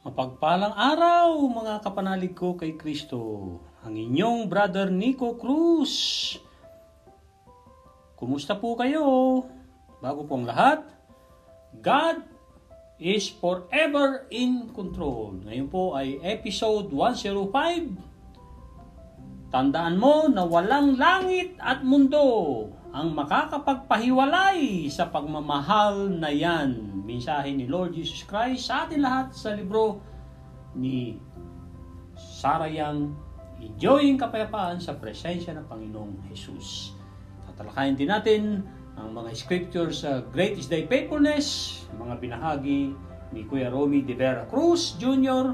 Mapagpalang araw mga kapanalig ko kay Kristo, ang inyong brother Nico Cruz. Kumusta po kayo? Bago pong lahat, God is forever in control. Ngayon po ay episode 105. Tandaan mo na walang langit at mundo ang makakapagpahiwalay sa pagmamahal na yan. Mensahe ni Lord Jesus Christ sa atin lahat sa libro ni Sarah Young, Enjoying Kapayapaan sa Presensya ng Panginoong Jesus. Tatalakayin din natin ang mga scriptures sa Great is Thy Faithfulness, mga binahagi ni Kuya Romy de Vera Cruz Jr.,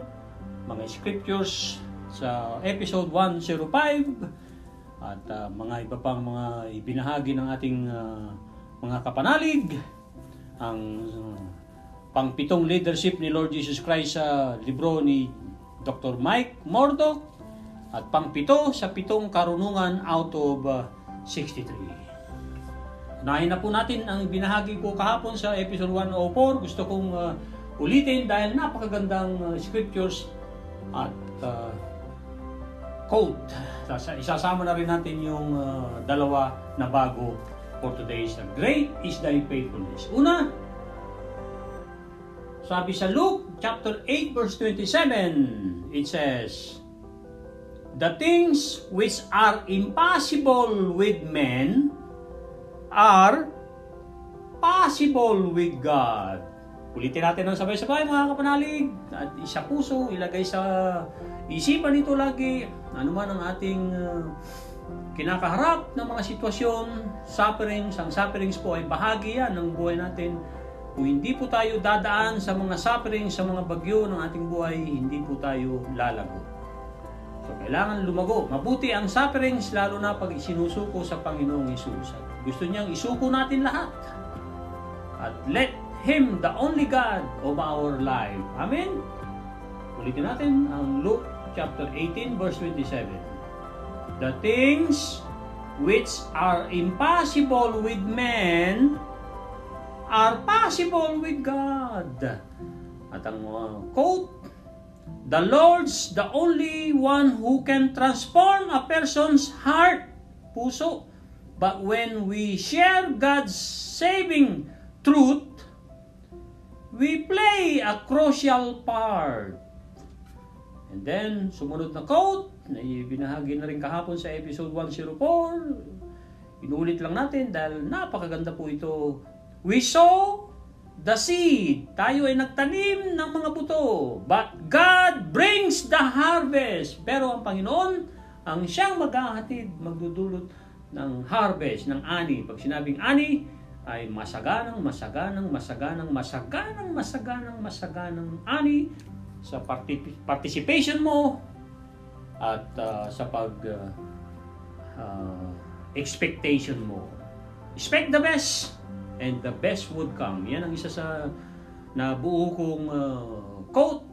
mga scriptures sa episode 105, at mga iba pang mga ibinahagi ng ating mga kapanalig, ang pang-pitong leadership ni Lord Jesus Christ sa libro ni Dr. Mike Murdock, at pang-pito sa 7 karunungan out of 63. Unahin na po natin ang binahagi ko kahapon sa episode 104. Gusto kong ulitin dahil napakagandang scriptures at quote. Isasama na rin natin yung dalawa na bago for today's Great is Thy Faithfulness. Una, sabi sa Luke chapter 8 verse 27, it says, "The things which are impossible with men are possible with God." Ulitin natin ng sabay-sabay mga kapanalig, at isa puso, ilagay sa isipan nito lagi, ano man ang ating kinakaharap ng mga sitwasyon, sufferings. Ang sufferings po ay bahagi yan ng buhay natin. Kung hindi po tayo dadaan sa mga sufferings, sa mga bagyo ng ating buhay, hindi po tayo lalago. So, kailangan lumago. Mabuti ang sufferings, lalo na pag isinusuko sa Panginoong Hesus. Gusto niyang isuko natin lahat. At let Him, the only God of our life. Amen? Ulitin natin ang Luke chapter 18 verse 27. "The things which are impossible with men are possible with God." At ang quote, "The Lord's the only one who can transform a person's heart," puso. "But when we share God's saving truth, we play a crucial part." And then, sumunod na quote, na ibinahagi na rin kahapon sa episode 104. Inulit lang natin dahil napakaganda po ito. "We sow the seed." Tayo ay nagtanim ng mga buto. "But God brings the harvest." Pero ang Panginoon ang siyang maghahatid, magdudulot ng harvest, ng ani. Pag sinabing ani, ay masaganang ani sa participation mo at sa expectation mo. Expect the best and the best would come. Yan ang isa sa nabuo kong quote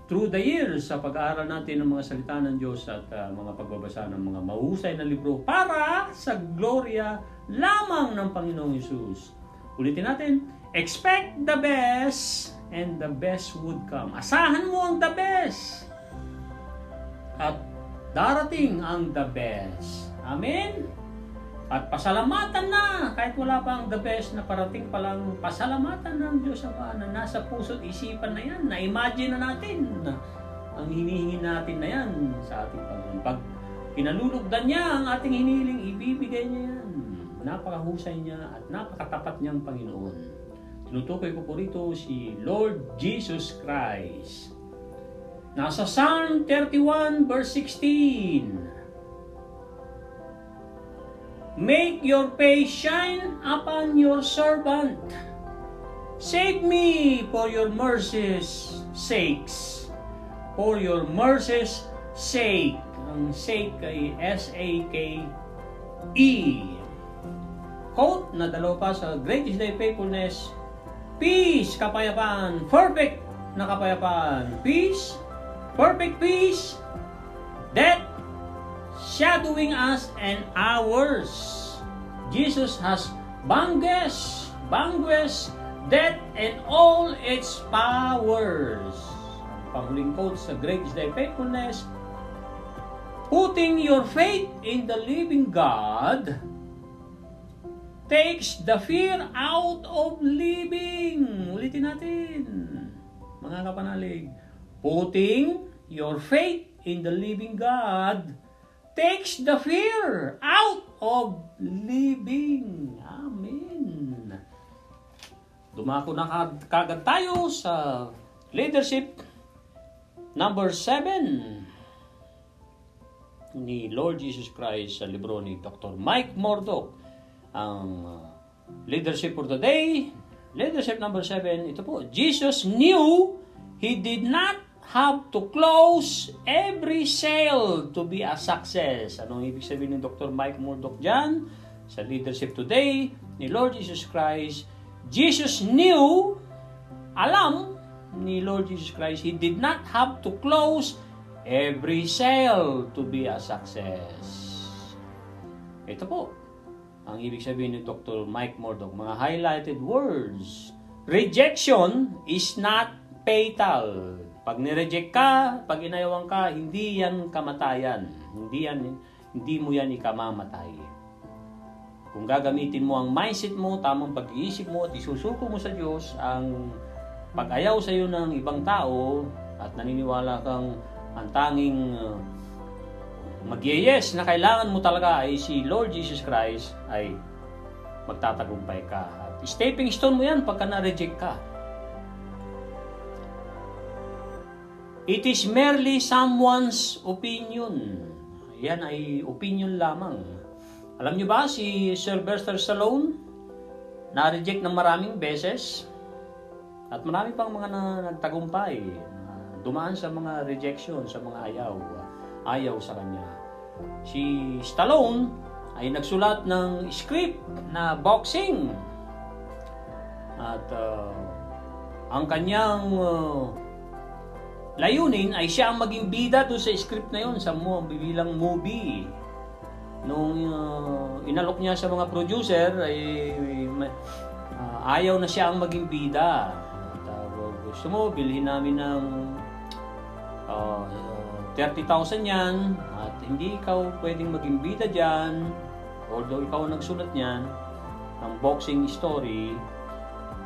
through the years sa pag-aaral natin ng mga salita ng Diyos at mga pagbabasa ng mga mahusay na libro para sa gloria lamang ng Panginoong Hesus. Ulitin natin, expect the best and the best would come. Asahan mo ang the best at darating ang the best. Amen? At pasalamatan na, kahit wala pa ang the best na parating pa lang, pasalamatan ng Diyos Ama na nasa puso't isipan na yan, na-imagine na natin na ang hinihingi natin na yan sa ating Panginoon. Pag pinalulugdan niya ang ating hinihiling, ibibigay niya yan. Napakahusay niya at napakatapat niyang Panginoon. Tinutukoy ko po rito si Lord Jesus Christ. Nasa Psalm 31 verse 16. "Make your face shine upon your servant. Save me for your mercy's sakes." For your mercy's sake. Ang sake ay S-A-K-E. Quote na dalawa pa sa Great is Thy Faithfulness. "Peace," kapayapaan, perfect na kapayapaan. Peace, perfect peace, that shadowing us and ours. Jesus has vanquished death and all its powers. panghuling quote sa Great is Thy Faithfulness. Putting your faith in the living God takes the fear out of living. Ulitin natin, mga kapanalig. Putting your faith in the living God takes the fear out of living. Amen. Dumako na kagad tayo sa leadership number 7 ni Lord Jesus Christ sa libro ni Dr. Mike Murdock. Ang leadership for today, leadership number 7, ito po. Jesus knew He did not have to close every sale to be a success. Anong ibig sabihin ni Dr. Mike Murdock dyan? Sa leadership today ni Lord Jesus Christ, Jesus knew, alam ni Lord Jesus Christ, He did not have to close every sale to be a success. Ito po ang ibig sabihin ni Dr. Mike Murdock, mga highlighted words. Rejection is not fatal. Pag nireject ka, pag inayawan ka, hindi yan kamatayan. Hindi mo yan ikamamatay. Kung gagamitin mo ang mindset mo, tamang pag-iisip mo at isusuko mo sa Diyos ang pag-ayaw sa iyo ng ibang tao at naniniwala kang ang tanging mag-yes na kailangan mo talaga ay si Lord Jesus Christ, ay magtatagumpay ka. At stepping stone mo yan pagka na-reject ka. It is merely someone's opinion. Yan ay opinion lamang. Alam niyo ba si Sylvester Stallone na-reject ng maraming beses at marami pang mga nagtagumpay, dumaan sa mga rejection, sa mga ayaw sa kanya. Si Stallone ay nagsulat ng script na boxing at ang kanyang layunin ay siya ang maging bida doon sa script na yun, sa bibilang movie. Nung inalok niya sa mga producer ay ayaw na siya ang maging bida. At, gusto mo bilhin namin ng 30,000 yan at hindi ikaw pwedeng maging bida dyan, although ikaw ang nagsulat niyan ng boxing story,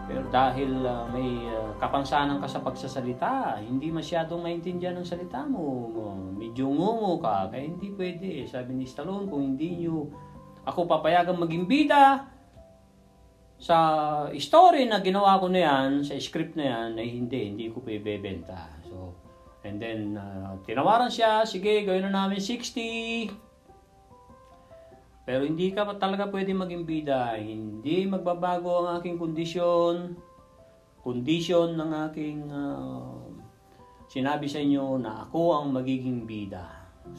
pero dahil may kapansanan ka sa pagsasalita, hindi masyadong maintindihan ang salita mo, medyo ngungo ka, kaya hindi pwede. Sabi ni Stallone, kung hindi nyo ako papayagang maging bida sa story na ginawa ko na yan, sa script na yan, ay hindi ko pa ibebenta. So, and then, tinawaran siya, sige, gawin na namin 60. Pero hindi ka pa talaga pwede maging bida. Hindi magbabago ang aking kondisyon ng aking sinabi sa inyo na ako ang magiging bida.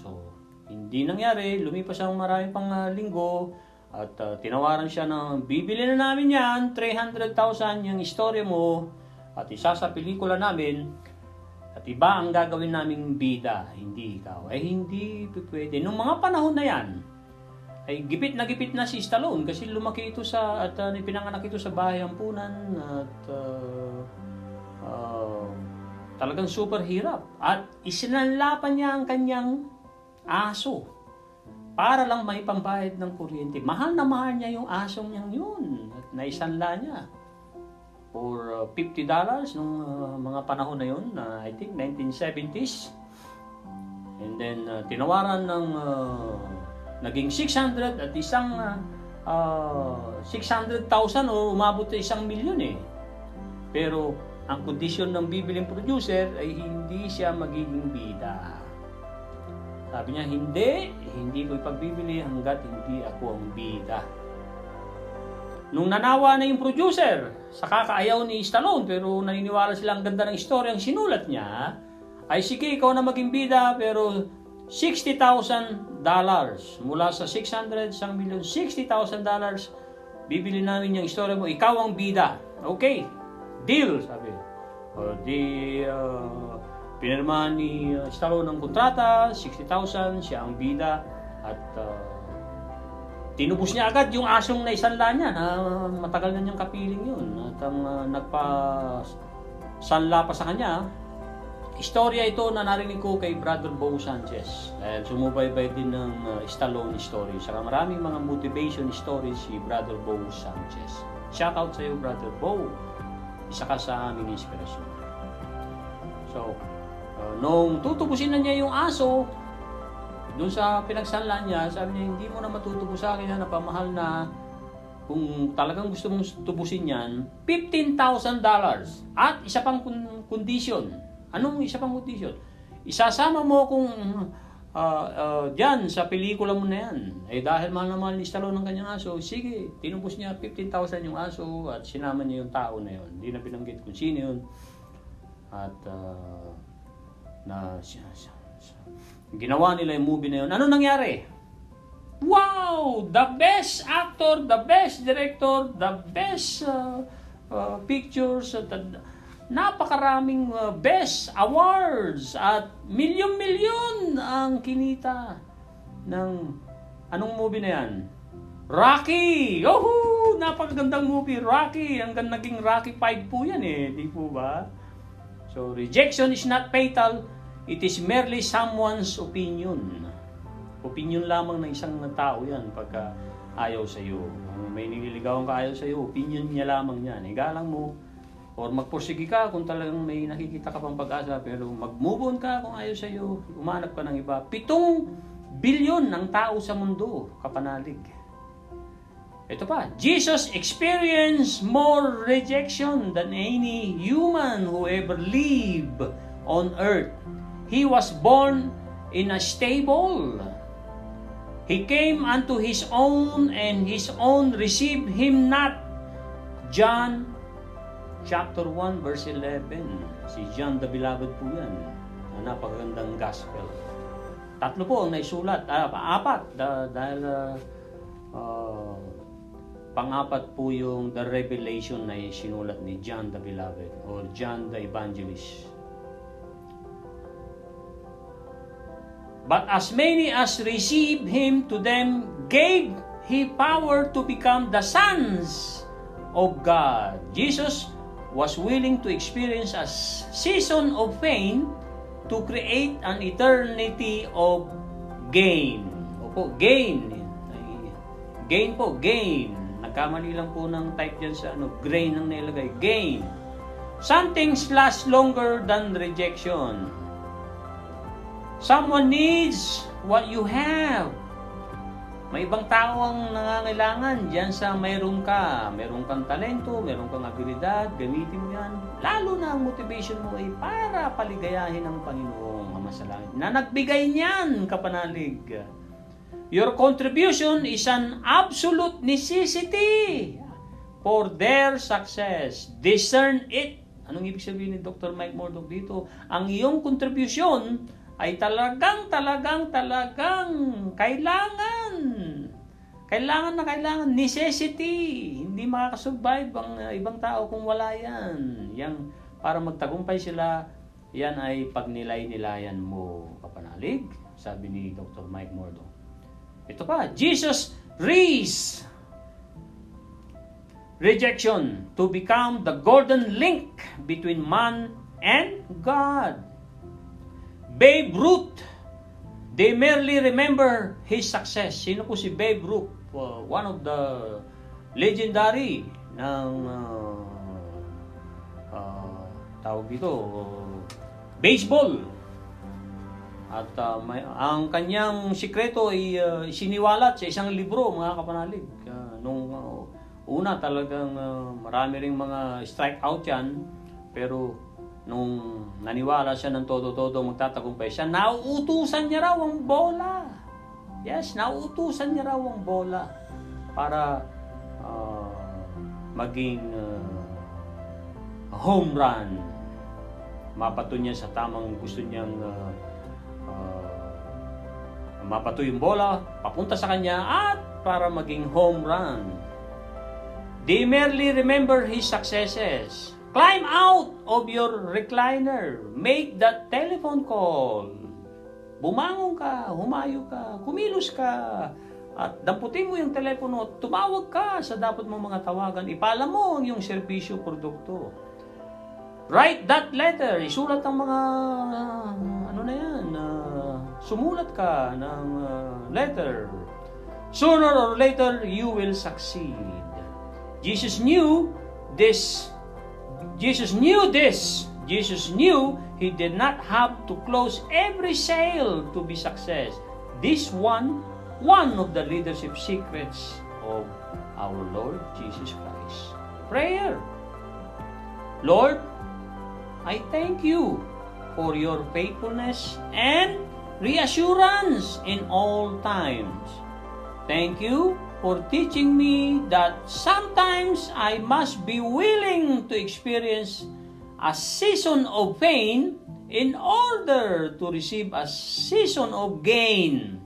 So, hindi nangyari. Lumipas ang marami pang linggo at tinawaran siya ng bibili na namin yan, 300,000 yung istorya mo at isa sa pelikula namin. At iba ang gagawin naming bida, hindi ikaw. Hindi pwede. Nung mga panahon na yan, ay gipit na si Stallone kasi lumaki ito at pinanganak ito sa bahay ampunan at talagang super hirap. At isinanlapan niya ang kanyang aso para lang may pambayad ng kuryente. Mahal na mahal niya yung asong niyang yun at naisanla niya for $50 nung mga panahon na yun, I think 1970s. And then tinawaran ng naging 600 at isang 600,000 o umabot sa 1 milyon eh. Pero ang kondisyon ng bibiling producer ay hindi siya magiging bida. Sabi niya, hindi ko ipagbibili hanggat hindi ako ang bida. Nung nanawa na yung producer sa kakaayaw ni Stallone, pero naniniwala sila ang ganda ng istorya ang sinulat niya, ay sige, ikaw na maging bida, pero $60,000 mula sa 600, 1 milyon, $60,000 bibili namin yung istorya mo, ikaw ang bida. Okay, deal, sabi. Pinirmahan ni Stallone ng kontrata, 60,000, siya ang bida at tinubos niya agad yung asong na isanla niya na matagal na niyang kapiling yun. At ang nagpa-sanla pa sa kanya, istorya ito na narinig ko kay Brother Bo Sanchez. Dahil sumubaybay din ng Stallone story. Saka maraming mga motivation stories si Brother Bo Sanchez. Shout out sa iyo, Brother Bo. Isa ka sa aming inspirasyon. So, nung tutubusin na niya yung aso, doon sa pinagsanlaan niya, sabi niya, hindi mo na matutubo sa akin na napamahal na. Kung talagang gusto mong tubusin yan, $15,000. At isa pang condition. Anong isa pang condition? Isasama mo kung dyan sa pelikula mo na yan. Dahil mahal na mahal ni Stallone ng kanyang aso, sige, tinubos niya 15,000 yung aso at sinama niya yung tao na yun. Hindi na binanggit kung sino yun. At ginawa nila yung movie na yun. Ano nangyari? Wow! The best actor, the best director, the best pictures, napakaraming best awards at milyon-milyon ang kinita ng anong movie na yan? Rocky! Oh, napakagandang movie, Rocky. Hanggang naging Rocky 5 po yan di po ba? So, rejection is not fatal. It is merely someone's opinion. Opinion lamang ng isang tao yan pagka ayaw sa iyo. May nililigawan ka ayaw sa iyo, opinion niya lamang yan. Igalang mo, or magpursige ka kung talagang may nakikita ka pang pag-asa, pero mag-move on ka kung ayaw sa iyo, umanap ka ng iba. 7 bilyon ng tao sa mundo, kapanalig. Ito pa, Jesus experienced more rejection than any human who ever lived on earth. He was born in a stable. He came unto his own, and his own received him not. John chapter 1 verse 11. Si John the Beloved po yan. Napakagandang gospel. 3 po ang naisulat. 4 dahil pang-4 po yung the revelation na sinulat ni John the Beloved or John the Evangelist. But as many as received him, to them gave he power to become the sons of God. Jesus was willing to experience a season of pain to create an eternity of gain. Opo, gain. Gain po, gain. Nagkamali lang po ng type dyan sa grain ang nailagay. Gain. Some things last longer than rejection. Someone needs what you have. May ibang tao ang nangangailangan diyan sa mayroon ka. Mayroon kang talento, mayroon kang abilidad, gamitin mo yan. Lalo na ang motivation mo ay para paligayahin ang Panginoong Ama sa Langit na nagbigay niyan, kapanalig. Your contribution is an absolute necessity for their success. Discern it. Anong ibig sabihin ni Dr. Mike Murdock dito? Ang iyong contribution ay talagang kailangan. Kailangan na kailangan. Necessity. Hindi makakasurvive ang ibang tao kung wala yan. Yang para magtagumpay sila, yan ay pagnilay-nilayan mo, kapanalig. Sabi ni Dr. Mike Murdock. Ito pa, Jesus raised rejection to become the golden link between man and God. Babe Ruth, they merely remember his success. Sino po si Babe Ruth? One of the legendary ng tawag dito, baseball. At ang kanyang sikreto ay siniwalat sa isang libro, mga kapanalig. Nung una talagang marami ring mga strikeout yan, pero nung naniwala siya ng todo-todo magtatagumpay siya, nauutusan niya raw ang bola. Yes, nauutusan niya raw ang bola para maging home run. Mapato niya sa tamang gusto niyang mapato yung bola, papunta sa kanya at para maging home run. They merely remember his successes. Climb out of your recliner. Make that telephone call. Bumangon ka, humayo ka, kumilos ka, at damputin mo yung telepono, tumawag ka sa dapat mong mga tawagan, ipaalam mo ang iyong serbisyo, produkto. Write that letter. Isulat ang mga, sumulat ka ng letter. Sooner or later, you will succeed. Jesus knew this. Jesus knew this. Jesus knew he did not have to close every sale to be success. This one of the leadership secrets of our Lord Jesus Christ. Prayer. Lord, I thank you for your faithfulness and reassurance in all times. Thank you for teaching me that sometimes I must be willing to experience a season of pain in order to receive a season of gain.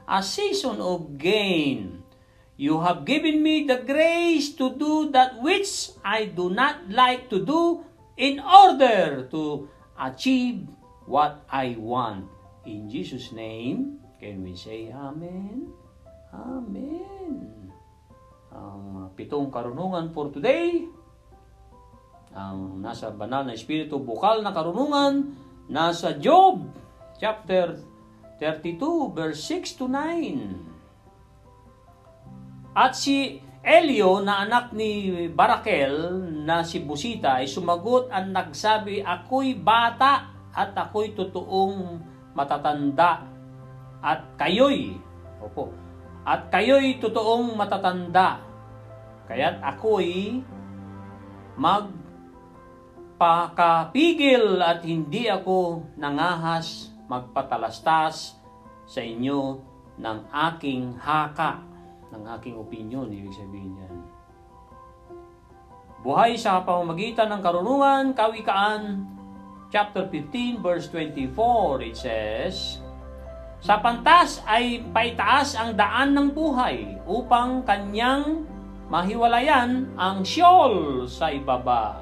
A season of gain. You have given me the grace to do that which I do not like to do in order to achieve what I want. In Jesus' name, can we say Amen? Amen. Ang pitong karunungan for today, ang nasa banal na espiritu, bukal na karunungan, nasa Job, chapter 32, verse 6 to 9. At si Elio na anak ni Barakel na si Busita ay sumagot at nagsabi, ako'y bata at ako'y totoong matatanda at kayo'y totoong matatanda. Kaya't ako'y magpakapigil at hindi ako nangahas magpatalastas sa inyo ng aking haka. Ng aking opinion, ibig sabihin yan. Buhay sa pamamagitan ng karunungan, Kawikaan, chapter 15, verse 24, it says, sa pantas ay paitaas ang daan ng buhay upang kanyang mahiwalayan ang Sheol sa ibaba.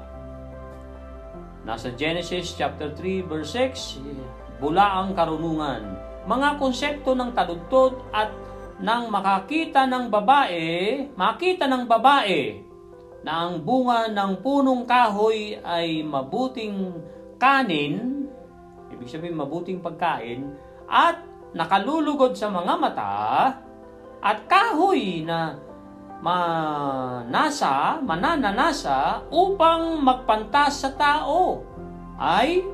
Nasa Genesis chapter 3, verse 6, bula ang karunungan. Mga konsepto ng taludtod at nang makita ng babae na ang bunga ng punong kahoy ay mabuting kanin, ibig sabihin mabuting pagkain, at nakalulugod sa mga mata, at kahoy na mananasa upang magpantas sa tao, ay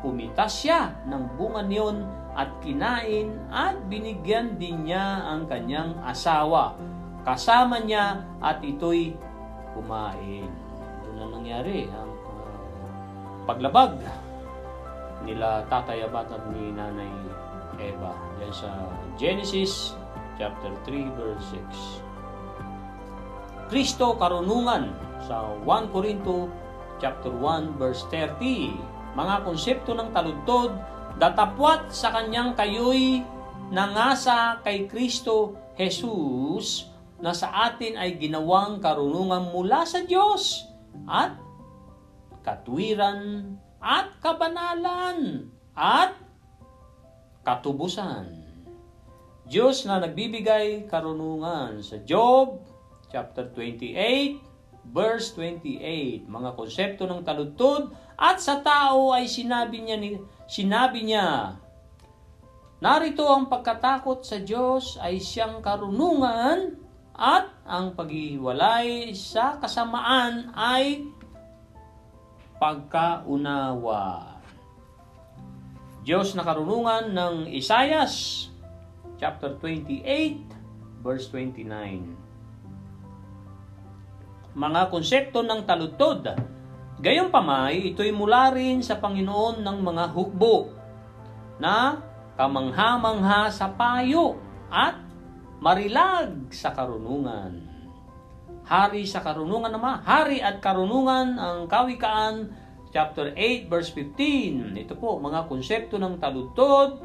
pumitas siya ng bunga niyon at kinain at binigyan din niya ang kanyang asawa kasama niya at ito'y kumain. Doon na nangyari ang paglabag nila Tatay Abat at ni Nanay Eva. Yan sa Genesis chapter 3 verse 6. Kristo karunungan sa 1 Corinto chapter 1 verse 30. Mga konsepto ng taludtod, datapwat sa kanyang kayo'y nangasa kay Kristo Jesus na sa atin ay ginawang karunungan mula sa Diyos at katwiran at kabanalan at katubusan. Diyos na nagbibigay karunungan sa Job chapter 28 verse 28. Mga konsepto ng taludtod at sa tao ay sinabi niya, narito ang pagkatakot sa Diyos ay siyang karunungan at ang paghiwalay sa kasamaan ay pagkaunawa. Diyos na karunungan ng Isaias chapter 28 verse 29. Mga konsepto ng taludtod. Gayunpamay, ito'y mula rin sa Panginoon ng mga hukbo na kamangha-mangha sa payo at marilag sa karunungan. Hari sa karunungan naman, hari at karunungan ang Kawikaan chapter 8 verse 15. Ito po, mga konsepto ng taludtod.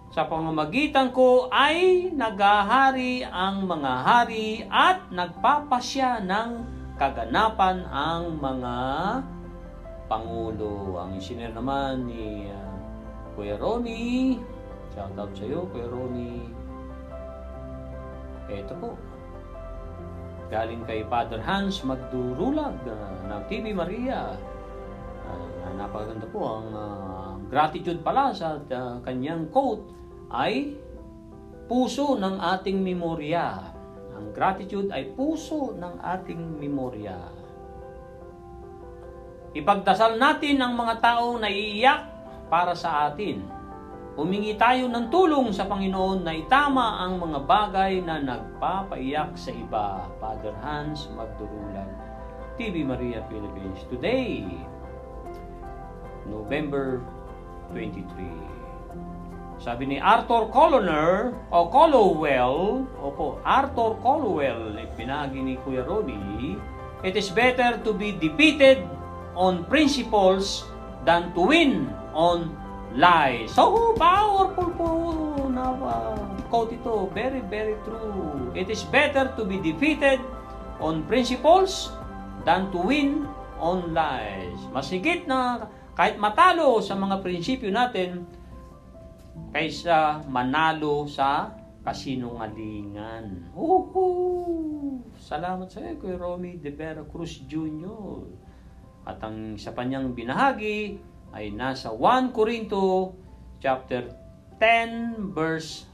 Sa pamamagitan ko ay naghahari ang mga hari at nagpapasya ng kaganapan ang mga pangulo. Ang engineer naman ni Kuya Ronnie. Shout out sa iyo, Kuya Ronnie. Ito po. Galing kay Father Hans Magdurulag ng TV Maria. Napakaganda po ang gratitude pala sa kanyang quote ay puso ng ating memorya. Ang gratitude ay puso ng ating memorya. Ipagdasal natin ang mga taong naiiyak para sa atin. Humingi tayo ng tulong sa Panginoon na itama ang mga bagay na nagpapaiyak sa iba. Father Hans Magdurulag, TV Maria Philippines. Today, November 23. Sabi ni Arthur Collowell, Arthur Collowell, pinagi ni Kuya Robbie, it is better to be defeated on principles than to win on lies. So powerful po na quote ito. Very, very true. It is better to be defeated on principles than to win on lies. Masigit na kahit matalo sa mga prinsipyo natin kaysa manalo sa kasinungalingan. Salamat sa iyo, Kuya Romy de Vera Cruz Jr. At ang sa kanyang binahagi ay nasa 1 Corinto chapter 10 verse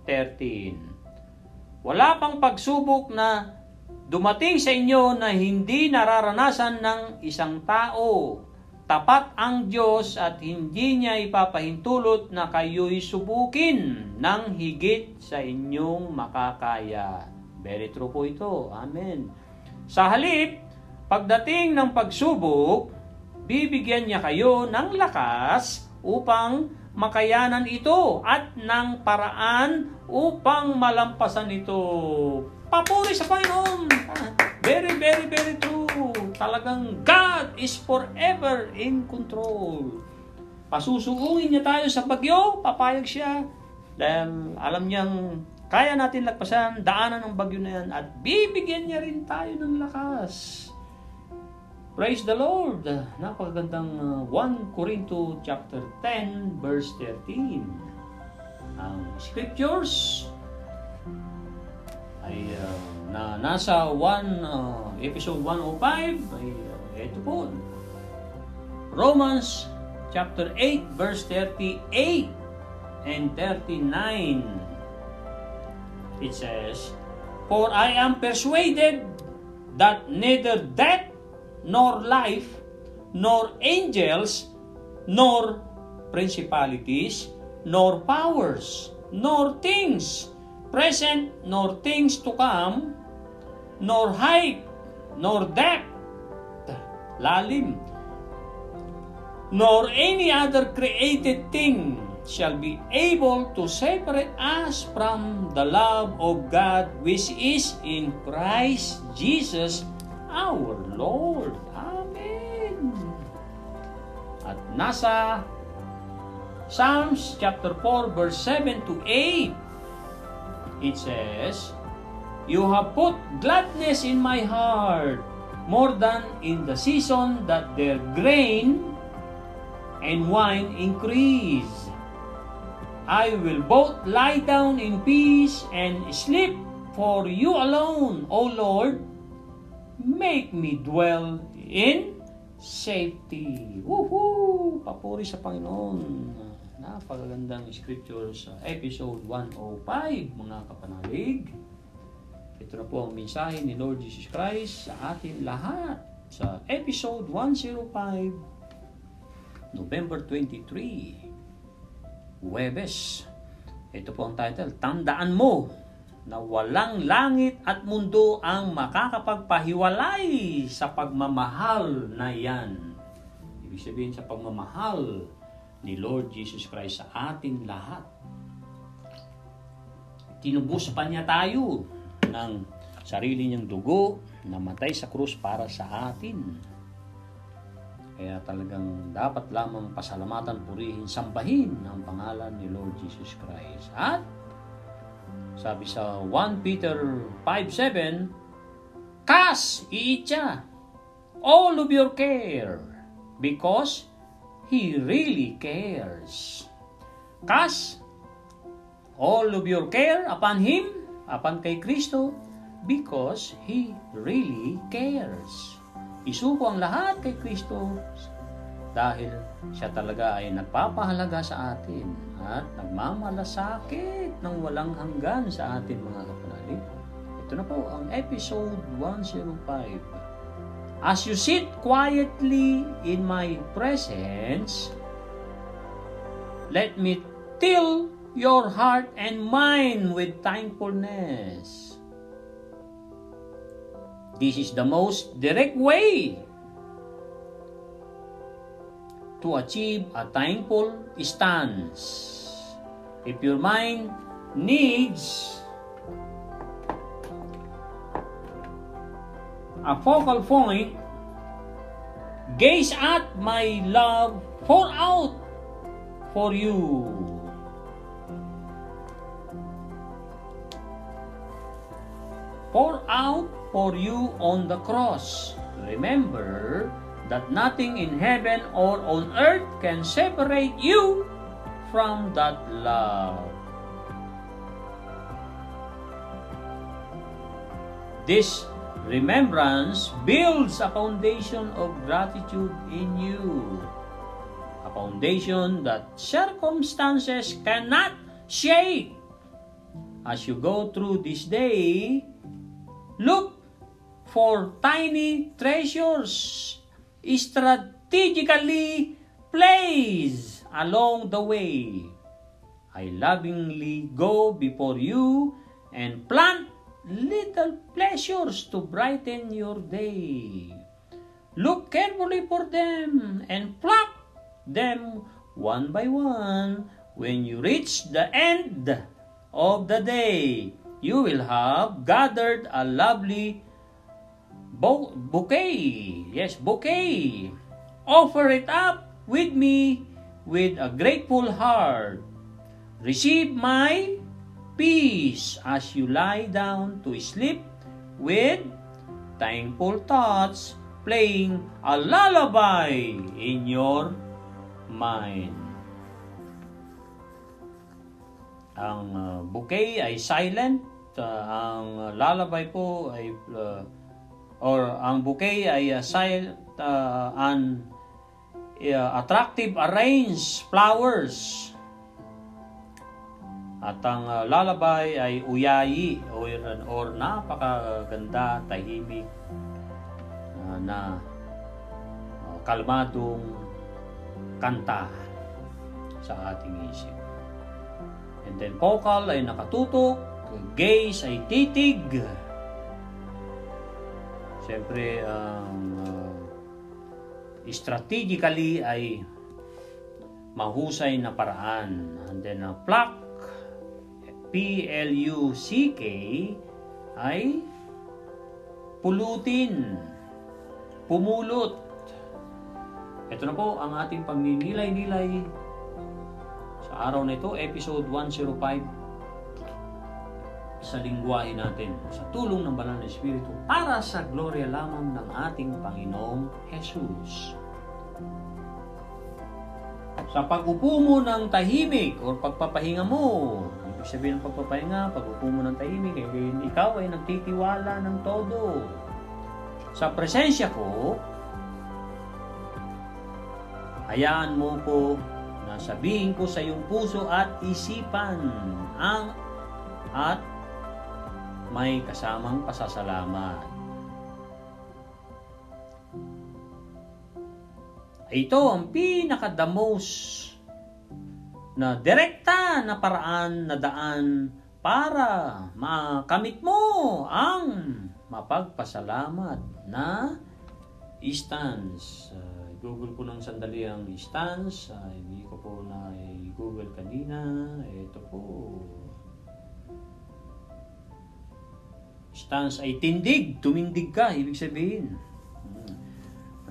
13. Wala pang pagsubok na dumating sa inyo na hindi nararanasan ng isang tao. Tapat ang Diyos at hindi niya ipapahintulot na kayo'y subukin ng higit sa inyong makakaya. Very true po ito. Amen. Sa halip, pagdating ng pagsubok, bibigyan niya kayo ng lakas upang makayanan ito at ng paraan upang malampasan ito. Papuri sa Panginoon! Very, very, very true. Talagang God is forever in control. Pasusuungin niya tayo sa bagyo, papayag siya. Dahil alam niyang kaya natin lagpasan, daanan ng bagyo na yan at bibigyan niya rin tayo ng lakas. Praise the Lord! Napakagandang 1 Corinto chapter 10 verse 13. Ang scriptures ay nasa episode 105 ay ito po. Romans chapter 8 verse 38 and 39. It says, "For I am persuaded that neither death nor life, nor angels, nor principalities, nor powers, nor things present, nor things to come, nor height, nor depth, lalim, nor any other created thing shall be able to separate us from the love of God which is in Christ Jesus our Lord." Amen. At nasa Psalms chapter 4 verse 7 to 8, it says, "You have put gladness in my heart more than in the season that their grain and wine increase. I will both lie down in peace and sleep, for you alone, O Lord, make me dwell in safety." Woohoo! Papuri sa Panginoon. Napakagandang scripture sa episode 105, mga kapanalig. Ito na po ang mensahe ni Lord Jesus Christ sa atin lahat sa episode 105, November 23, Huwebes. Ito po ang title, "Tandaan mo na walang langit at mundo ang makakapagpahiwalay sa pagmamahal na yan." Ibig sabihin sa pagmamahal ni Lord Jesus Christ sa atin lahat. Tinubos pa niya tayo ng sarili niyang dugo, namatay sa krus para sa atin. Kaya talagang dapat lamang pasalamatan, purihin, sambahin ang pangalan ni Lord Jesus Christ. At sabi sa 1 Peter 5:7, "Cast iitya all of your care because He really cares." Cast all of your care upon Him, upon kay Kristo, because He really cares. Isuko ang lahat kay Kristo dahil siya talaga ay nagpapahalaga sa atin at nagmamalasakit ng walang hanggan sa atin mga kapanalig. Ito na po ang episode 105. As you sit quietly in my presence, let me fill your heart and mind with thankfulness. This is the most direct way to achieve a thankful stance. If your mind needs a focal point, gaze at my love pour out for you. Pour out for you on the cross. Remember that nothing in heaven or on earth can separate you from that love. This remembrance builds a foundation of gratitude in you, a foundation that circumstances cannot shake. As you go through this day, look for tiny treasures strategically placed along the way. I lovingly go before you and plant little pleasures to brighten your day. Look carefully for them and pluck them one by one. When you reach the end of the day, you will have gathered a lovely bouquet. Yes, bouquet. Offer it up with me with a grateful heart. Receive my peace as you lie down to sleep with thankful thoughts playing a lullaby in your mind. Ang bouquet ay silent. Ang lullaby po ay ang bouquet ay attractive arranged flowers. At ang lullaby ay uyayi or napakaganda, tahimik na kalmadong kanta sa ating isip. And then focal ay nakatutok, gaze ay titig. Siyempre, strategically ay mahusay na paraan. And then, pluck, P-L-U-C-K, ay pulutin, pumulot. Ito na po ang ating pagninilay-nilay sa araw na ito, episode 105. Sa lingwahe natin, sa tulong ng Banal na Espiritu, para sa gloria lamang ng ating Panginoong Jesus. Sa pag-upo mo ng tahimik o pagpapahinga mo, ibig sabihin ng pagpapahinga, pag-upo mo ng tahimik, ikaw ay nagtitiwala ng todo. Sa presensya ko, hayaan mo ko na sabihin ko sa iyong puso at isipan at may kasamang pasasalamat. Ito ang the most na direkta na paraan na daan para makamit mo ang mapagpasalamat na stance. Google ko ng sandali ang stance. Hindi ko po na i-Google kanina. Ito po. Stance ay tindig, tumindig ka, ibig sabihin.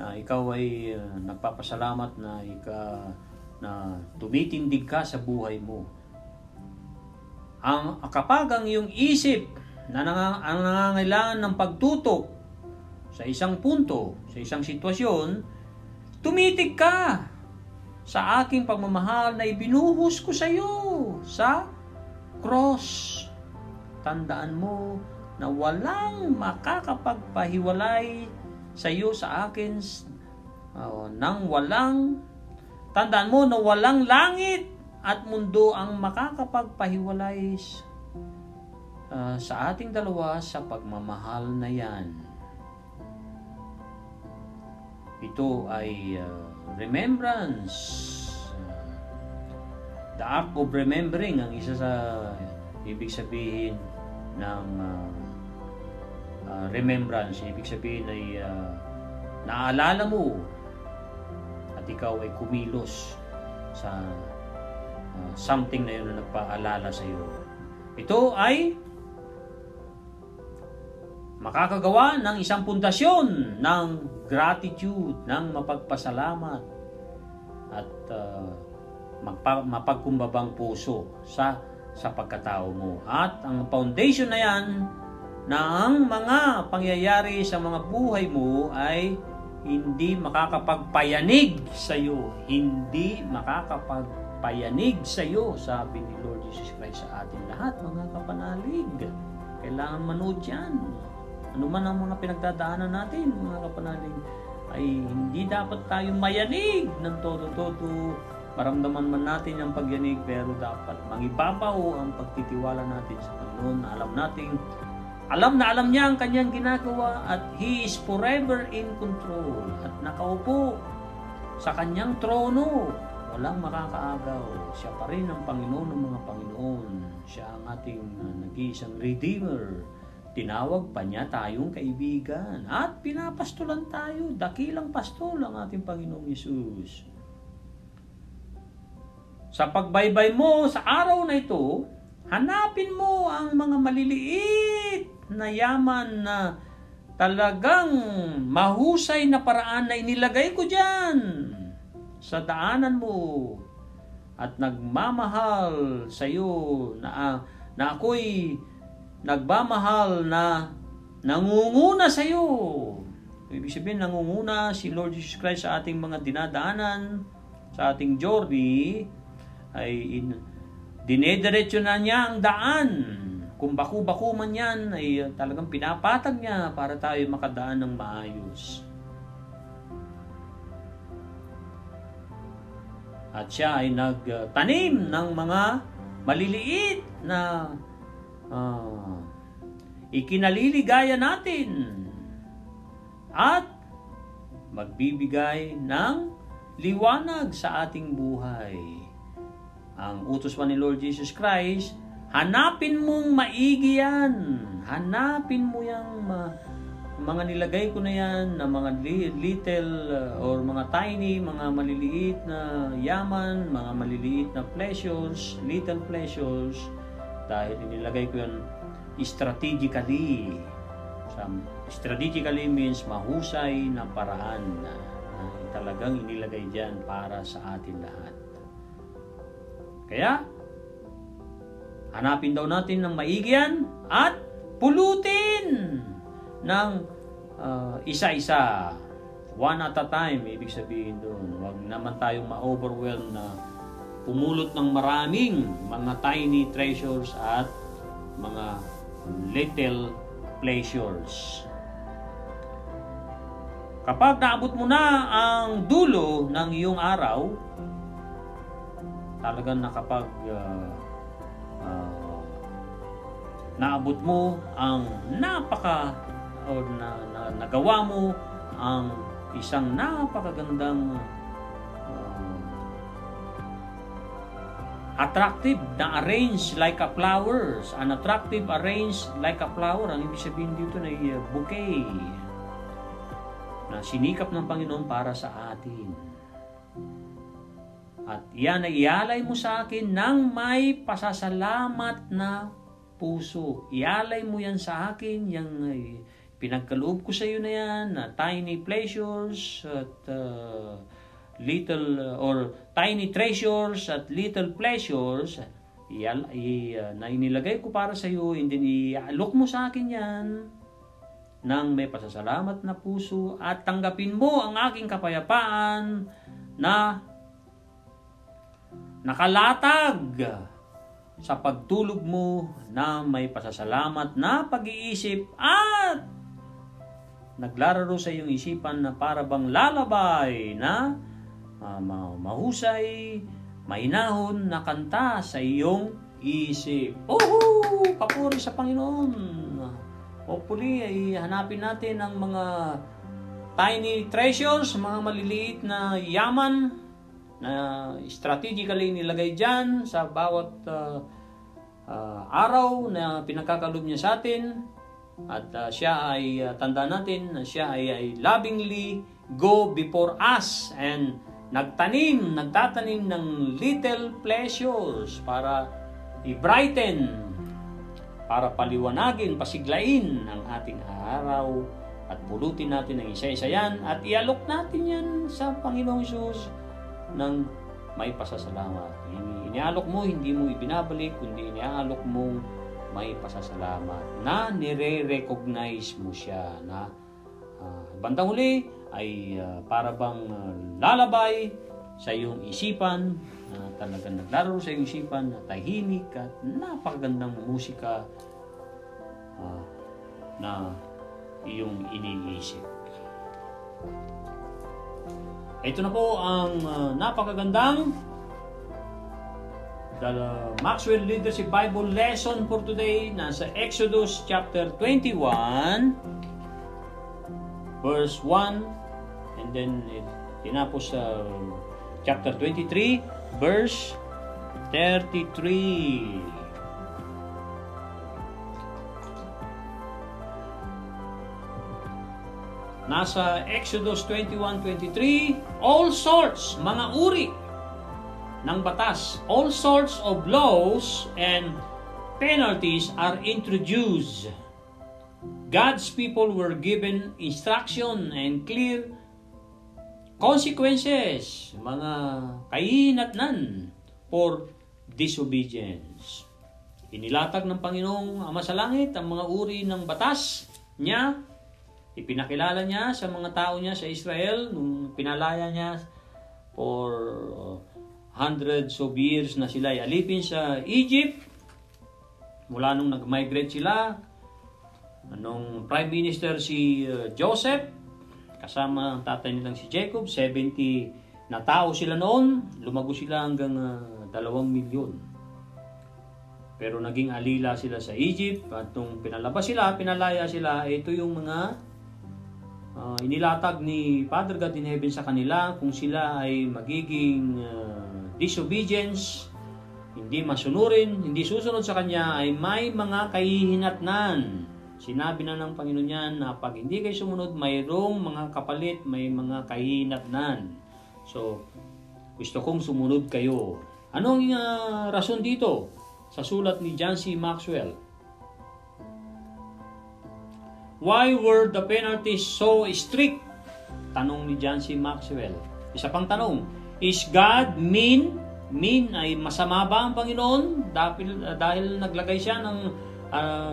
Ikaw ay nagpapasalamat na tumitindig ka sa buhay mo. Kapag ang iyong isip na nangangailangan ng pagtutok sa isang punto, sa isang sitwasyon, tumitig ka sa aking pagmamahal na ibinuhos ko sa iyo sa cross. Tandaan mo na walang makakapagpahiwalay sa iyo sa akin tandaan mo na walang langit at mundo ang makakapagpahiwalay sa ating dalawa sa pagmamahal na yan. Ito ay remembrance. The act of remembering ang isa sa ibig sabihin ng remembrance. Ibig sabihin ay naalala mo at ikaw ay kumilos sa something na yun na nagpaalala sa iyo. Ito ay makakagawa ng isang pundasyon ng gratitude, ng mapagpasalamat at mapagkumbabang puso sa pagkatao mo. At ang foundation na yan na ang mga pangyayari sa mga buhay mo ay hindi makakapagpayanig sa iyo. Hindi makakapagpayanig sa iyo, sabi ni Lord Jesus Christ sa atin lahat, mga kapanalig. Kailangan manood yan. Ano man ang mga pinagdadaanan natin, mga kapanalig, ay hindi dapat tayo mayanig ng todo-todo. Maramdaman man natin ang pagyanig, pero dapat mangibabaw ang pagtitiwala natin sa Panginoon. Alam na alam niya ang kanyang ginagawa at He is forever in control. At nakaupo sa kanyang trono, walang makakaagaw. Siya pa rin ang Panginoon ng mga Panginoon. Siya ang ating nag-iisang Redeemer. Tinawag pa niya tayong kaibigan at pinapastulan tayo. Dakilang pastol ang ating Panginoong Yesus. Sa pagbaybay mo sa araw na ito, hanapin mo ang mga maliliit na yaman na talagang mahusay na paraan na inilagay ko dyan sa daanan mo at nagmamahal sa iyo na ako'y nagmamahal na nangunguna sa iyo. Ibig sabihin, nangunguna si Lord Jesus Christ sa ating mga dinadaanan, sa ating journey, ay dinediretso na niya ang daan. Kung baku-baku man yan, ay talagang pinapatag niya para tayo makadaan ng maayos. At siya ay nagtanim ng mga maliliit na ikinaliligaya natin at magbibigay ng liwanag sa ating buhay. Ang utos pa ni Lord Jesus Christ, hanapin mong maigi yan. Hanapin mo yung mga nilagay ko na yan, na mga little or mga tiny, mga maliliit na yaman, mga maliliit na pleasures, little pleasures, dahil inilagay ko yan strategically. Strategically means mahusay na paraan na talagang inilagay dyan para sa atin lahat. Kaya, hanapin daw natin ng maigi yan at pulutin ng isa-isa. One at a time, ibig sabihin doon. Huwag naman tayong ma-overwhelm na pumulot ng maraming mga tiny treasures at mga little pleasures. Kapag naabot mo na ang dulo ng iyong araw, talagang naabot mo ang nagawa mo ang isang napakagandang attractive na arranged like a flowers. An attractive arranged like a flower. Ang ibig sabihin dito na bouquet na sinikap ng Panginoon para sa atin. At yan ay ialay mo sa akin ng may pasasalamat na puso. Ialay mo yan sa akin, yung pinagkaloob ko sa iyo na yan, na tiny pleasures at little or tiny treasures at little pleasures na inilagay ko para sa iyo, and then ialok mo sa akin yan ng may pasasalamat na puso at tanggapin mo ang aking kapayapaan na nakalatag sa pagtulog mo na may pasasalamat na pag-iisip at naglararo sa iyong isipan na para bang lalabay na mahusay, mainahon na kanta sa iyong isip. Papuri sa Panginoon. Hopefully ay hanapin natin ang mga tiny treasures, mga maliliit na yaman na strategically nilagay dyan sa bawat araw na pinagkakalob niya sa atin. At siya ay tandaan natin na siya ay lovingly go before us and nagtatanim ng little pleasures para i-brighten, para paliwanagin, pasiglain ang ating araw at pulutin natin ng isa-isa yan at ialok natin yan sa Panginoong Hesus ng may pasasalamat. Inialok mo, hindi mo ibinabalik, kundi inialok mo may pasasalamat na nire-recognize mo siya na bandang huli ay para bang lalabay sa iyong isipan, talagang naglalaro sa iyong isipan na tahimik at napakagandang musika na iyong iniisip. Ito na po ang napakagandang the Maxwell Leadership Bible lesson for today. Nasa Exodus chapter 21 verse 1 and then tinapos sa chapter 23 verse 33. Nasa Exodus 21:23, all sorts, mga uri ng batas, all sorts of laws and penalties are introduced. God's people were given instruction and clear consequences, mga kahihinatnan for disobedience. Inilatag ng Panginoong Ama sa Langit ang mga uri ng batas niya. Ipinakilala niya sa mga tao niya sa Israel nung pinalaya niya for hundreds of years na sila ay alipin sa Egypt. Mula nung nag-migrate sila, nung Prime Minister si Joseph, kasama ang tatay nilang si Jacob, 70 na tao sila noon, lumago sila hanggang 2 milyon. Pero naging alila sila sa Egypt at nung pinalaya sila, ito yung mga inilatag ni Father God in Heaven sa kanila kung sila ay magiging disobedience, hindi masunurin, hindi susunod sa Kanya, ay may mga kahihinatnan. Sinabi na ng Panginoon yan na pag hindi kayo sumunod, mayroong mga kapalit, may mga kahihinatnan. So, gusto kong sumunod kayo. Anong rason dito? Sa sulat ni John C. Maxwell. Why were the penalties so strict? Tanong ni John C. Maxwell. Isa pang tanong, is God mean? Mean ay masama ba ang Panginoon? Dahil naglagay siya ng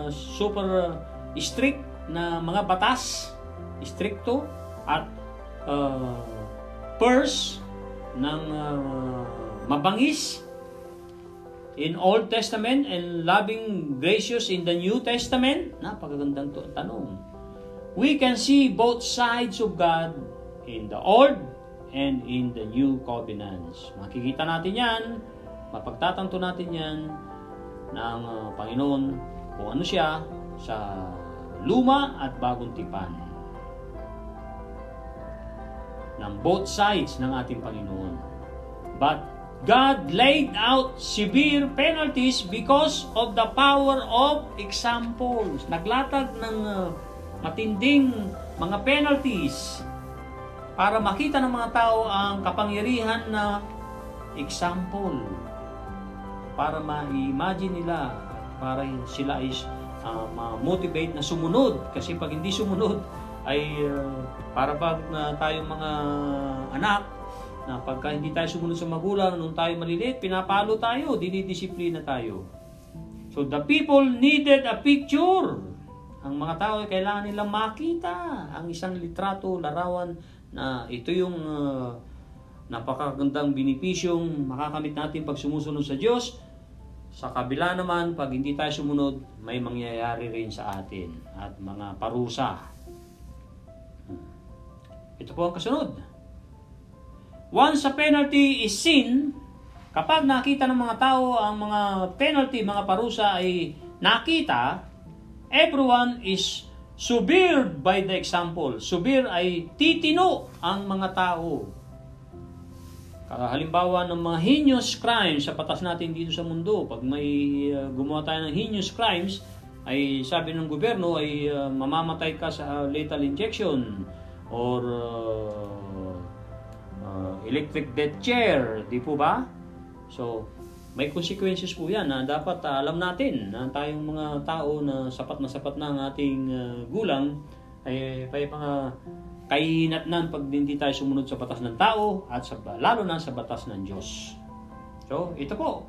super strict na mga batas, stricto, at purse ng mabangis in Old Testament and loving gracious in the New Testament? Napakagandang tanong. We can see both sides of God in the Old and in the New Covenants. Makikita natin yan, mapagtatanto natin yan ng Panginoon kung ano siya sa Luma at Bagong Tipan. Ng both sides ng ating Panginoon. But God laid out severe penalties because of the power of examples. Naglatag ng matinding mga penalties para makita ng mga tao ang kapangyarihan na example. Para ma-imagine nila, para sila ay ma-motivate na sumunod. Kasi pag hindi sumunod, ay para bang tayong mga anak, na pagka hindi tayo sumunod sa magulang, nung tayo maliliit, pinapalo tayo, dinidisiplina tayo. So the people needed a picture. Ang mga tao ay kailangan nilang makita ang isang litrato, larawan na ito yung napakagandang benepisyong makakamit natin pag sumusunod sa Diyos. Sa kabila naman, pag hindi tayo sumunod, may mangyayari rin sa atin at mga parusa. ito po ang kasunod. Once a penalty is sin, kapag nakita ng mga tao ang mga penalty, mga parusa ay nakita, everyone is subdued by the example. Subir ay titino ang mga tao. Halimbawa ng mga heinous crimes sa batas natin dito sa mundo, pag may gumawa tayo ng heinous crimes, ay sabi ng gobyerno ay mamamatay ka sa lethal injection or electric death chair, di po ba? So, may consequences po yan na dapat alam natin na tayong mga tao na sapat na ang ating gulang ay mga kahinatnan pag hindi tayo sumunod sa batas ng tao at lalo na sa batas ng Diyos. So, ito po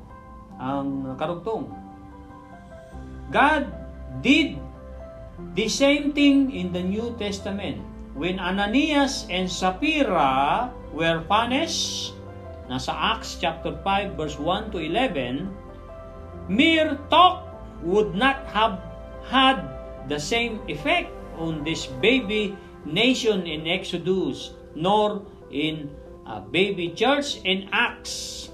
ang karugtong. God did the same thing in the New Testament. When Ananias and Sapphira were punished, nasa Acts chapter 5 verse 1 to 11, mere talk would not have had the same effect on this baby nation in Exodus, nor in a baby church in Acts.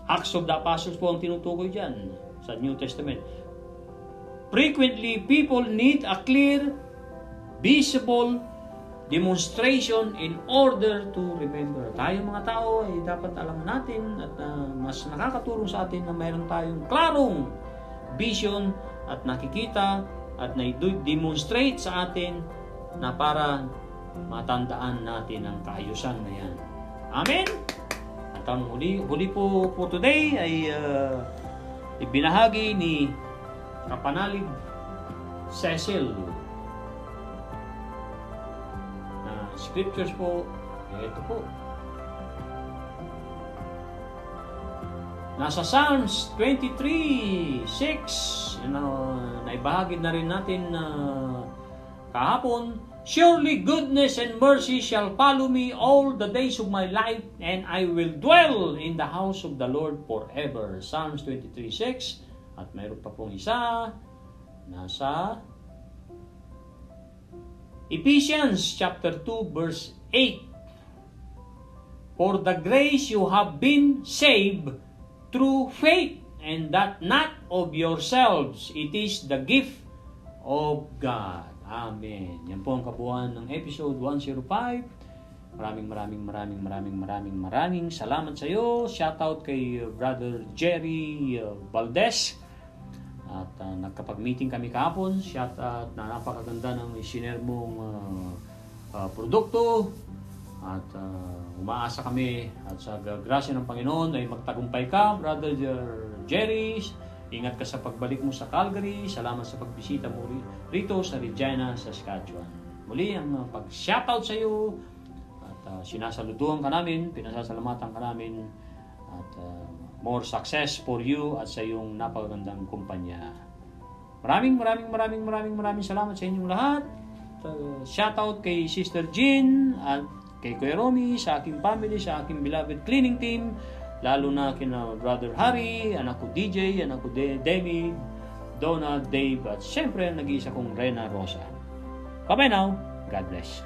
Acts of the Apostles po ang tinutukoy dyan sa New Testament. Frequently, people need a clear, visible demonstration in order to remember. Tayo mga tao ay dapat alam natin at mas nakakatulong sa atin na mayroon tayong klarong vision at nakikita at na-demonstrate sa atin na para matandaan natin ang kaayusan na yan. Amen? At ang huli po for today ay ibinahagi ni Kapanalig Cecil na scriptures po. Ito po. Nasa Psalms 23:6, naibahagi na rin natin kahapon, surely goodness and mercy shall follow me all the days of my life, and I will dwell in the house of the Lord forever. Psalms 23:6. At mayroon pa pong isa, nasa Ephesians chapter 2 verse 8. For the grace you have been saved through faith, and that not of yourselves, it is the gift of God. Amen. Yan po ang kabuuan ng episode 105. Maraming salamat sa iyo. Shoutout kay Brother Jerry Valdez. At nagkapag-meeting kami kahapon. Shoutout na napakaganda ng isinare mong produkto. At umaasa kami at sa grasya ng Panginoon ay magtagumpay ka, Brother Jerry. Ingat ka sa pagbalik mo sa Calgary. Salamat sa pagbisita mo rito sa Regina, Saskatchewan. Muli ang pag-shoutout sa iyo at sinasaluduhan ka namin, pinasasalamatan ka namin at more success for you at sa iyong napakagandang kumpanya. Maraming salamat sa inyong lahat. Shoutout kay Sister Jean at kay Kuya Romy, sa aking family, sa aking beloved cleaning team, lalo na kina Brother Harry, anak ko DJ, anak ko David, Donald, Dave, at syempre nag-iisa kong Rena Rosa. Bye-bye now. God bless.